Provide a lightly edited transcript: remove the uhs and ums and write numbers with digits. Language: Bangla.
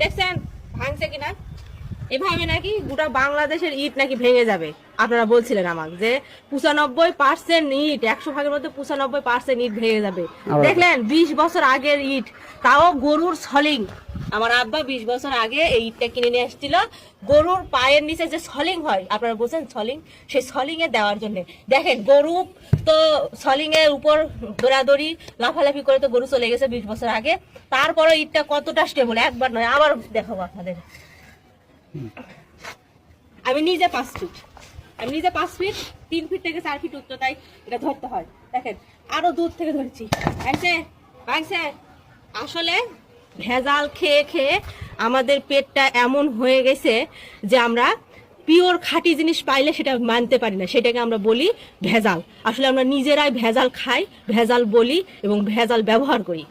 দেখছেন ভাঙছে কিনা? এভাবে নাকি গোটা বাংলাদেশের ইট নাকি ভেঙে যাবে। আপনারা বলছিলেন আমাকে যে 95% ইট, 100 ভাগের মধ্যে 95% ইট ভেঙে যাবে। দেখলেন 20 বছর আগের ইট, তাও গরুর সলিং। আমার আব্বা 20 বছর আগে এই ইটটা কিনে নিয়ে আসছিল গরুর পায়ের নিচে যে সলিং হয়, আপনারা বলছেন সলিং, সেই সলিং এ দেওয়ার জন্য। দেখেন গরু তো সলিং এর উপর দৌড়াদৌড়ি লাফালাফি করে তো গরু চলে গেছে 20 বছর আগে, তারপরে ইটটা কতটা স্টেবল, একবার নয় আবার দেখাবো আপনাদের। আমি নিজে 5 ফিট, 3 ফিট থেকে 4 ফিট উচ্চতায় এটা ধরতে হয়। দেখেন আরো দূর থেকে ধরছি, ভাঙছে। আসলে ভেজাল খেয়ে খেয়ে আমাদের পেটটা এমন হয়ে গেছে যে আমরা পিওর খাঁটি জিনিস পাইলে সেটা মানতে পারি না, সেটাকে আমরা বলি ভেজাল। আসলে আমরা নিজেরাই ভেজাল খাই, ভেজাল বলি এবং ভেজাল ব্যবহার করি।